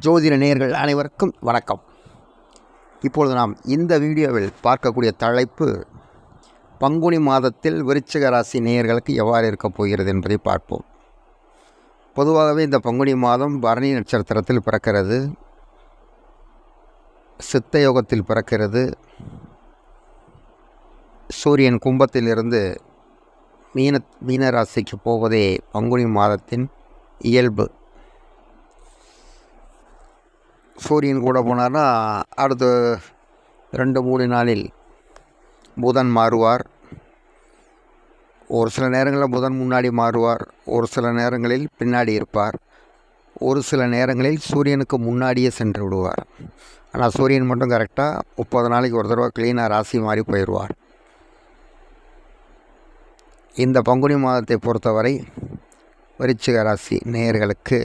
ஜோதிட நேயர்கள் அனைவருக்கும் வணக்கம். இப்பொழுது நாம் இந்த வீடியோவில் பார்க்கக்கூடிய தலைப்பு பங்குனி மாதத்தில் விருச்சிக ராசி நேயர்களுக்கு எவ்வாறு இருக்கப் போகிறது என்பதை பார்ப்போம். பொதுவாகவே இந்த பங்குனி மாதம் பரணி நட்சத்திரத்தில் பிறக்கிறது, சித்த யோகத்தில் பிறக்கிறது. சூரியன் கும்பத்திலிருந்து மீன ராசிக்கு போவதே பங்குனி மாதத்தின் இயல்பு. சூரியன் கூட போனார்னா அடுத்த 2-3 நாளில் புதன் மாறுவார். ஒரு சில நேரங்களில் புதன் முன்னாடி மாறுவார், ஒரு சில நேரங்களில் பின்னாடி இருப்பார், ஒரு சில நேரங்களில் சூரியனுக்கு முன்னாடியே சென்று விடுவார். ஆனால் சூரியன் மட்டும் கரெக்டாக 30 நாளைக்கு ஒரு தடவை க்ளீனாக ராசி மாறி போயிடுவார். இந்த பங்குனி மாதத்தை பொறுத்தவரை விருச்சிக ராசி நேயர்களுக்கு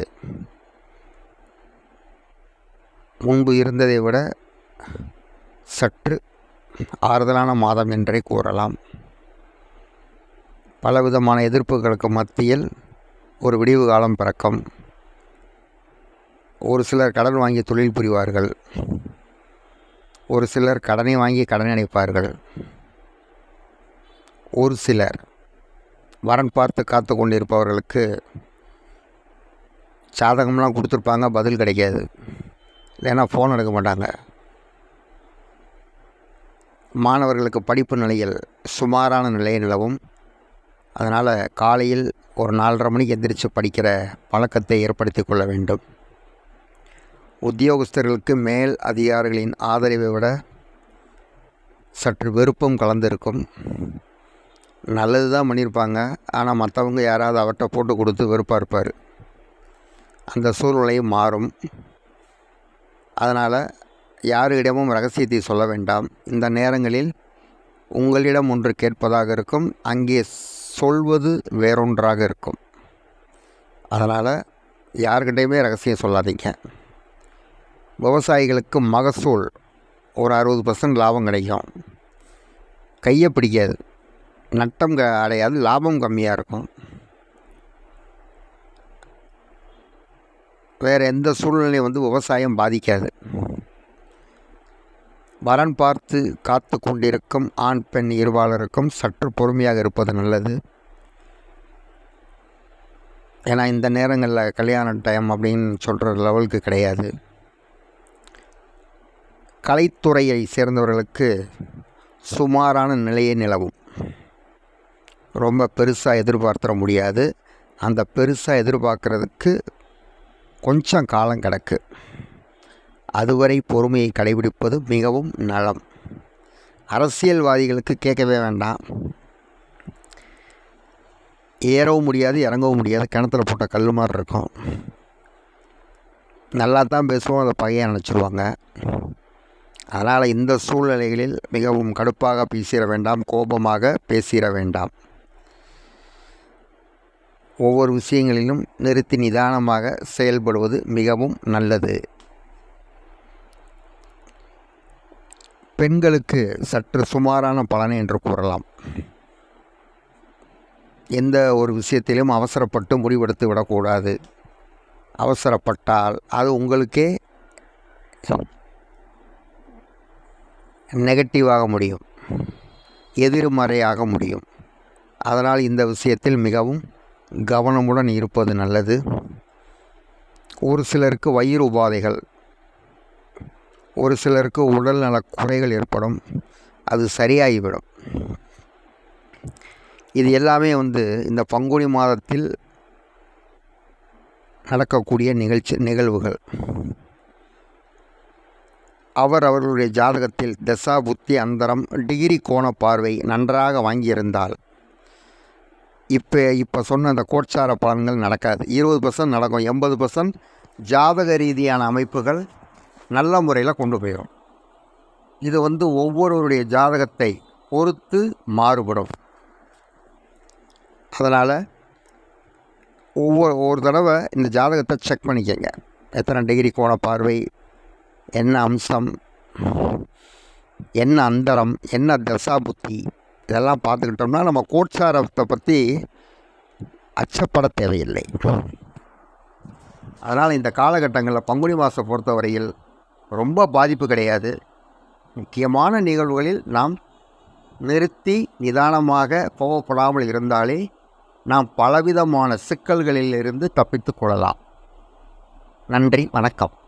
முன்பு இருந்ததை விட சற்று ஆறுதலான மாதம் என்றே கூறலாம். பலவிதமான எதிர்ப்புகளுக்கு மத்தியில் ஒரு விடிவு காலம் பிறக்கும். ஒரு சிலர் கடன் வாங்கி தொழில் புரிவார்கள், ஒரு சிலர் கடனை வாங்கி கடன் அடைப்பார்கள், ஒரு சிலர் வரன் பார்த்து காத்து கொண்டிருப்பவர்களுக்கு சாதகம்லாம் கொடுத்துருப்பாங்க, பதில் கிடைக்காது, இல்லைன்னா ஃபோன் எடுக்க மாட்டாங்க. மாணவர்களுக்கு படிப்பு நிலையில் சுமாரான நிலை நிலவும். அதனால் காலையில் ஒரு 4:30 மணிக்கு எந்திரிச்சு படிக்கிற பழக்கத்தை ஏற்படுத்தி கொள்ள வேண்டும். உத்தியோகஸ்தர்களுக்கு மேல் அதிகாரிகளின் ஆதரவை விட சற்று வெறுப்பும் கலந்திருக்கும். நல்லது தான் பண்ணியிருப்பாங்க, ஆனால் மற்றவங்க யாராவது அவர்கிட்ட போட்டு கொடுத்து வெறுப்பாக இருப்பார். அந்த சூழ்நிலையும் மாறும். அதனால் யாரிடமும் ரகசியத்தை சொல்ல வேண்டாம். இந்த நேரங்களில் உங்களிடம் ஒன்று கேட்பதாக இருக்கும், அங்கே சொல்வது வேறொன்றாக இருக்கும். அதனால் யார்கிட்டையுமே ரகசியம் சொல்லாதீங்க. விவசாயிகளுக்கு மகசூல் ஒரு 60% லாபம் கிடைக்கும். கையை பிடிக்காது, நட்டம் அடையாது, லாபம் கம்மியாக இருக்கும். வேறு எந்த சூழ்நிலையும் விவசாயம் பாதிக்காது. வரன் பார்த்து காத்து கொண்டிருக்கும் ஆண் பெண் இருபாலருக்கும் சற்று பொறுமையாக இருப்பது நல்லது. ஏன்னா இந்த நேரங்களில் கல்யாண டைம் அப்படின்னு சொல்கிற லெவலுக்கு கிடையாது. கலைத்துறையை சேர்ந்தவர்களுக்கு சுமாரான நிலையே நிலவும். ரொம்ப பெருசாக எதிர்பார்த்துட முடியாது. அந்த பெருசாக எதிர்பார்க்குறதுக்கு கொஞ்சம் காலம் கிடக்கு. அதுவரை பொறுமையை கடைபிடிப்பது மிகவும் நலம். அரசியல்வாதிகளுக்கு கேட்கவே வேண்டாம். ஏறவும் முடியாது, இறங்கவும் முடியாது, கிணத்துல போட்ட கல் மாதிரி இருக்கும். நல்லா தான் பேசுவோம், அதை பகையை நினச்சிடுவாங்க. அதனால் இந்த சூழ்நிலைகளில் மிகவும் கடுப்பாக பேசிட வேண்டாம், கோபமாக பேசிட வேண்டாம். ஒவ்வொரு விஷயங்களிலும் நிறுத்தி நிதானமாக செயல்படுவது மிகவும் நல்லது. பெண்களுக்கு சற்று சுமாரான பலனை என்று கூறலாம். எந்த ஒரு விஷயத்திலும் அவசரப்பட்டு முடிவெடுத்து விடக்கூடாது. அவசரப்பட்டால் அது உங்களுக்கே நெகட்டிவாக முடியும், எதிர்மறையாக முடியும். அதனால் இந்த விஷயத்தில் மிகவும் கவனமுடன் இருப்பது நல்லது. ஒரு சிலருக்கு வயிறு உபாதைகள், ஒரு சிலருக்கு உடல் நல குறைகள் ஏற்படும். அது சரியாகிவிடும். இது எல்லாமே இந்த பங்குனி மாதத்தில் நடக்கக்கூடிய நிகழ்வுகள். அவர்களுடைய ஜாதகத்தில் தசா புத்தி அந்தரம் டிகிரி கோண பார்வை நன்றாக வாங்கியிருந்தால் இப்போ சொன்ன அந்த கோட்சார பலன்கள் நடக்காது. 20% நடக்கும். 80% ஜாதக ரீதியான அமைப்புகள் நல்ல முறையில் கொண்டு போயிடும். இது ஒவ்வொருவருடைய ஜாதகத்தை பொறுத்து மாறுபடும். அதனால் ஒவ்வொரு தடவை இந்த ஜாதகத்தை செக் பண்ணிக்கங்க. எத்தனை டிகிரி கோண பார்வை, என்ன அம்சம், என்ன அந்தரம், என்ன தசா புத்தி, இதெல்லாம் பார்த்துக்கிட்டோம்னா நம்ம கோட்சாரத்தை பற்றி அச்சப்பட தேவையில்லை. அதனால் இந்த காலகட்டங்களில் பங்குனி மாதம் பொறுத்தவரையில் ரொம்ப பாதிப்பு கிடையாது. முக்கியமான நிகழ்வுகளில் நாம் நிறுத்தி நிதானமாக கோபப்படாமல் இருந்தாலே நாம் பலவிதமான சிக்கல்களில் இருந்து தப்பித்து கொள்ளலாம். நன்றி, வணக்கம்.